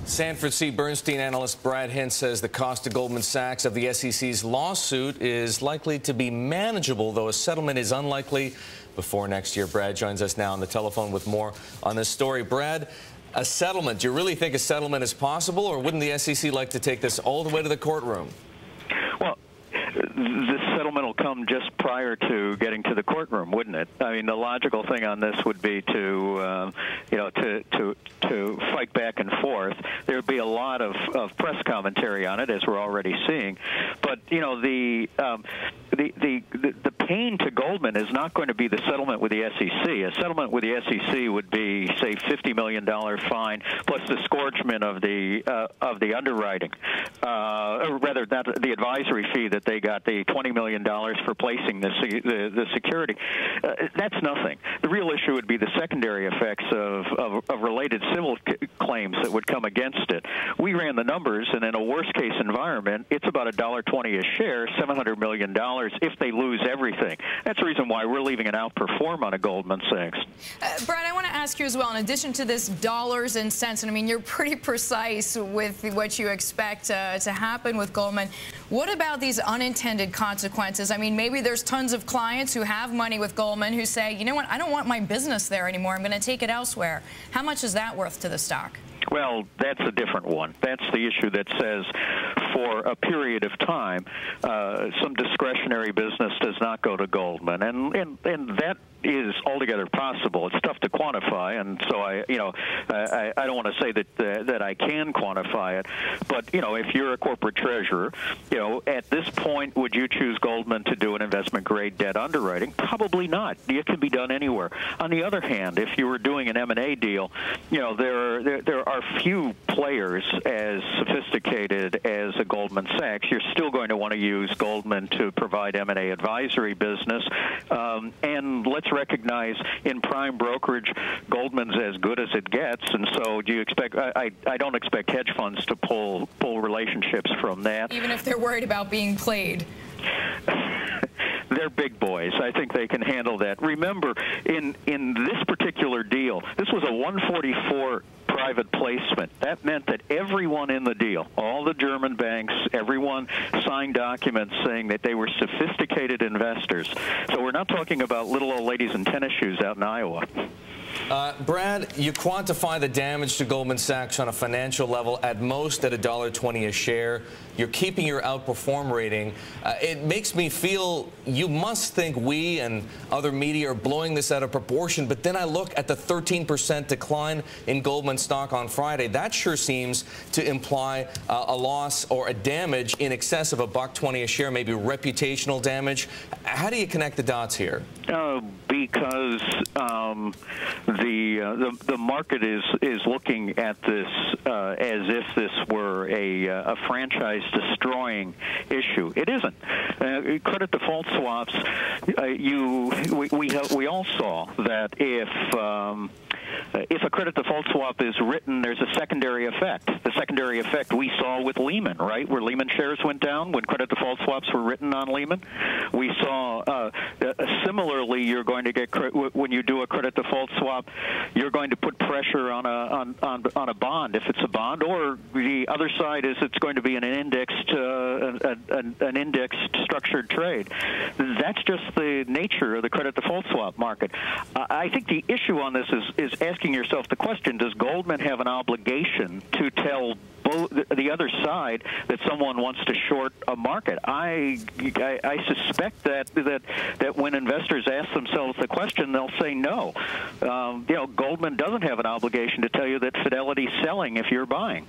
Sanford C. Bernstein analyst Brad Hintz says the cost to Goldman Sachs of the SEC's lawsuit is likely to be manageable, though a settlement is unlikely before next year. Brad joins us now on the telephone with more on this story. Brad, a settlement, do you really think a settlement is possible, or wouldn't the SEC like to take this all the way to the courtroom? Well, this settlement will come just prior to getting to the courtroom, wouldn't it? I mean, the logical thing on this would be to fight back and forth. There would be a lot of press commentary on it, as we're already seeing. But the pain to Goldman is not going to be the settlement with the SEC. A settlement with the SEC would be, say, $50 million fine plus disgorgement of the underwriting, or rather, not the advisory fee that they got, the $20 million for placing the security. That's nothing. The real issue would be the secondary effects of related civil claims that would come against it. We ran the numbers, and in a worst-case environment, it's about $1.20 a share, $700 million if they lose everything. That's the reason why we're leaving an outperform on a Goldman Sachs. Brad, I want to ask you as well, in addition to this dollars and cents, and I mean, you're pretty precise with what you expect to happen with Goldman. What about these unintended consequences? I mean, maybe there's tons of clients who have money with Goldman who say, you know what, I don't want my business there anymore. I'm going to take it elsewhere. How much is that worth to the stock? Well, that's a different one. That's the issue that says for a period of time, some discretionary business does not go to Goldman, and that is altogether possible. It's tough to quantify, and so I don't want to say that I can quantify it, but if you're a corporate treasurer, at this point, would you choose Goldman to do an investment grade debt underwriting? Probably not. It can be done anywhere. On the other hand, if you were doing an M&A deal, there are few players as sophisticated as a Goldman Sachs. You're still going to want to use Goldman to provide M&A advisory business, and let's recognize in prime brokerage, Goldman's as good as it gets, and so do you expect? I don't expect hedge funds to pull relationships from that, even if they're worried about being played. They're big boys. I think they can handle that. Remember, in this particular deal, this was a 144 private placement. That meant that everyone in the deal, all the German banks, everyone signed documents saying that they were sophisticated investors. So we're not talking about little old ladies in tennis shoes out in Iowa. Brad, you quantify the damage to Goldman Sachs on a financial level at most at $1.20 a share. You're keeping your outperform rating. It makes me feel you must think we and other media are blowing this out of proportion, but then I look at the 13% decline in Goldman stock on Friday. That sure seems to imply a loss or a damage in excess of $1.20 a share, maybe reputational damage. How do you connect the dots here? Because the market is looking at this as if this were a franchise-destroying issue. It isn't. Credit default swaps. We all saw that if a credit default swap is written, there's a secondary effect. The secondary effect we saw with Lehman, right, where Lehman shares went down when credit default swaps were written on Lehman. We saw similarly, you're going to get when you do a credit default swap, you're going to put pressure on a bond if it's a bond, or the other side is it's going to be an indexed structured trade. That's just the nature of the credit default swap market. I think the issue on this is asking yourself the question: does Goldman have an obligation to tell the other side that someone wants to short a market? I suspect that when investors ask themselves the question, they'll say no. Goldman doesn't have an obligation to tell you that Fidelity's selling if you're buying.